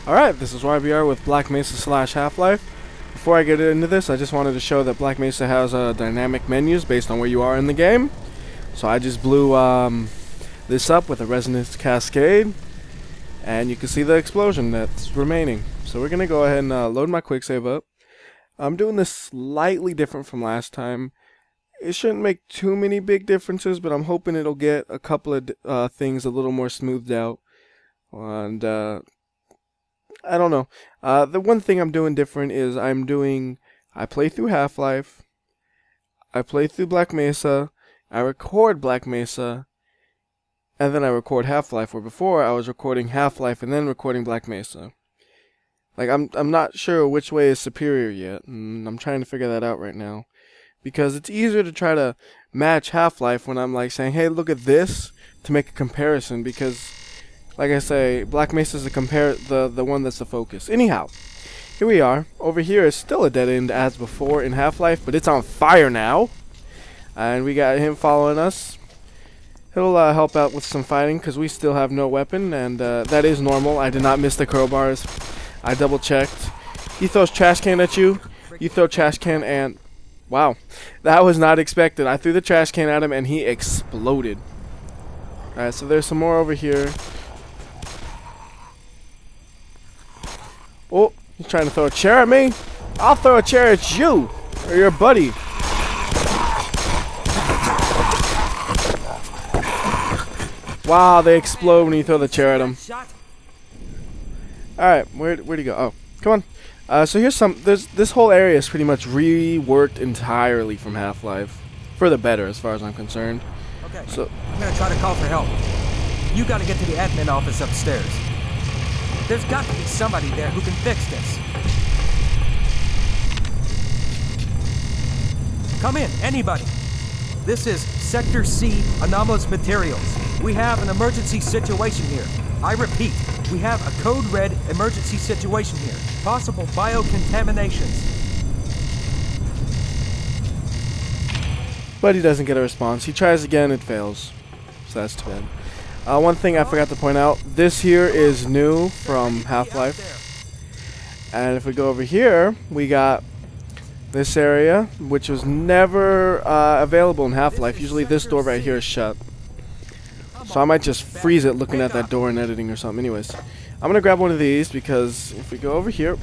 Alright, this is WhyBeAre with Black Mesa / Half-Life. Before I get into this, I just wanted to show that Black Mesa has dynamic menus based on where you are in the game. So I just blew this up with a resonance cascade, and you can see the explosion that's remaining. So we're going to go ahead and load my quick save up. I'm doing this slightly different from last time. It shouldn't make too many big differences, but I'm hoping it'll get a couple of things a little more smoothed out. And I don't know. The one thing I'm doing different is I play through Half-Life, I play through Black Mesa, I record Black Mesa, and then I record Half-Life, where before I was recording Half-Life and then recording Black Mesa. Like, I'm not sure which way is superior yet, and I'm trying to figure that out right now. Because it's easier to try to match Half-Life when I'm like saying, hey, look at this, to make a comparison, because like I say, Black Mesa is the one that's the focus. Anyhow, here we are. Over here is still a dead end as before in Half-Life, but it's on fire now. And we got him following us. He'll help out with some fighting because we still have no weapon, and that is normal. I did not miss the crowbars. I double checked. He throws trash can at you. You throw trash can and wow, that was not expected. I threw the trash can at him and he exploded. Alright, so there's some more over here. Oh, he's trying to throw a chair at me? I'll throw a chair at you, or your buddy. Wow, they explode when you throw the chair at them. Alright, where'd he go? Oh, come on. So here's this whole area is pretty much reworked entirely from Half-Life. For the better, as far as I'm concerned. Okay, so I'm gonna try to call for help. You gotta get to the admin office upstairs. There's got to be somebody there who can fix this. Come in, anybody. This is Sector C, Anomalous Materials. We have an emergency situation here. I repeat, we have a code red emergency situation here. Possible biocontaminations. But he doesn't get a response. He tries again, it fails. So that's too bad. One thing I forgot to point out, this here is new from Half-Life. And if we go over here, we got this area, which was never available in Half-Life. Usually this door right here is shut. So I might just freeze it looking at that door in editing or something. Anyways, I'm going to grab one of these because if we go over here,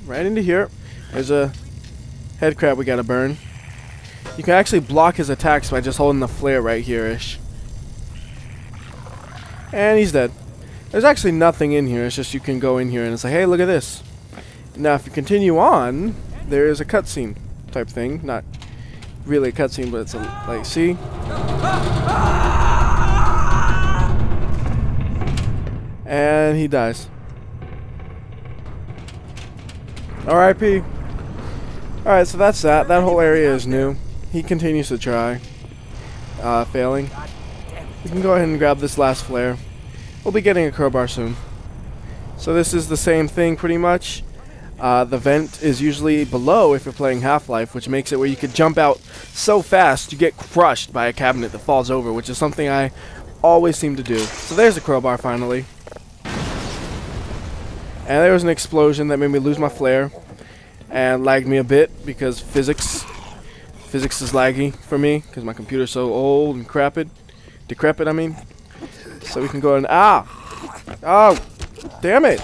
right into here, there's a head crab we got to burn. You can actually block his attacks by just holding the flare right here-ish. And he's dead. There's actually nothing in here. It's just you can go in here and it's like, hey, look at this. Now, if you continue on, there is a cutscene type thing. Not really a cutscene, but it's a, like, see? And he dies. R.I.P. Alright, so that's that. That whole area is new. He continues to try. Failing. We can go ahead and grab this last flare. We'll be getting a crowbar soon. So this is the same thing pretty much. The vent is usually below if you're playing Half-Life, which makes it where you could jump out so fast you get crushed by a cabinet that falls over, which is something I always seem to do. So there's the crowbar finally. And there was an explosion that made me lose my flare and lagged me a bit because physics is laggy for me because my computer's so old and decrepit, I mean. So we can go and oh, damn it!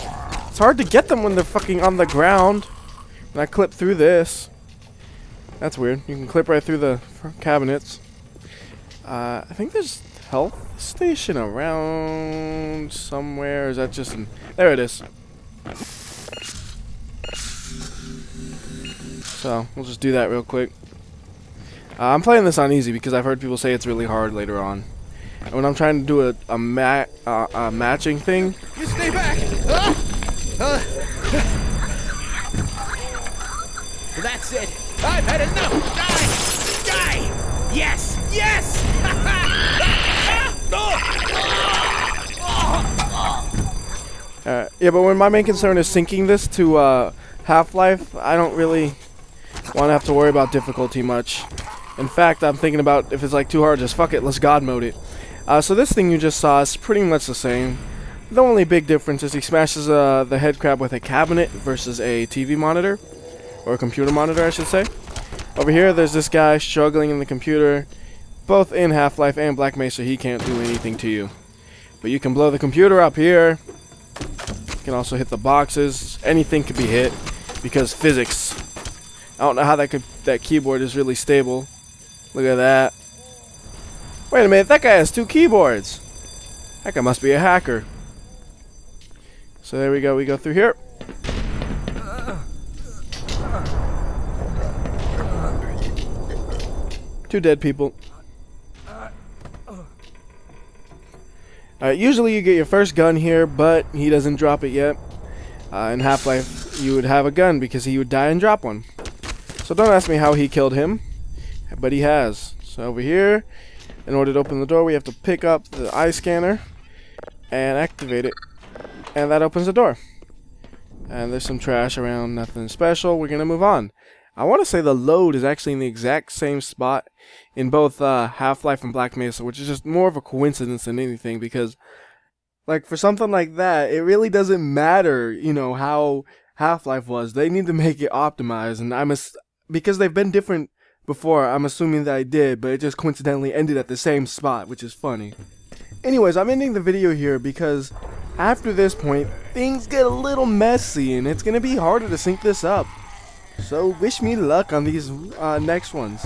It's hard to get them when they're fucking on the ground. And I clip through this. That's weird. You can clip right through the cabinets. I think there's a health station around somewhere. Is that just in? There it is. So we'll just do that real quick. I'm playing this on easy because I've heard people say it's really hard later on. And when I'm trying to do a matching thing. You stay back! That's it. I've had enough. Die! Die! Yes! Yes! Yeah, but when my main concern is syncing this to Half-Life, I don't really want to have to worry about difficulty much. In fact, I'm thinking about if it's like too hard, just fuck it, let's God mode it. So this thing you just saw is pretty much the same. The only big difference is he smashes the head crab with a cabinet versus a TV monitor, or a computer monitor I should say. Over here there's this guy struggling in the computer. Both in Half-Life and Black Mesa he can't do anything to you. But you can blow the computer up here. You can also hit the boxes. Anything could be hit because physics. I don't know how that keyboard is really stable. Look at that. Wait a minute, that guy has 2 keyboards. That guy must be a hacker. So there we go, we go through here. 2 dead people. Usually you get your first gun here, but he doesn't drop it yet. In Half-Life, you would have a gun because he would die and drop one. So don't ask me how he killed him, but he has. So over here, in order to open the door, we have to pick up the eye scanner and activate it, and that opens the door. And there's some trash around, nothing special. We're gonna move on. I want to say the load is actually in the exact same spot in both Half-Life and Black Mesa, which is just more of a coincidence than anything, because like for something like that, it really doesn't matter, you know, how Half-Life was. They need to make it optimized, and because they've been different before, I'm assuming that I did, but it just coincidentally ended at the same spot, which is funny. Anyways, I'm ending the video here because after this point, things get a little messy, and it's gonna be harder to sync this up. So wish me luck on these next ones.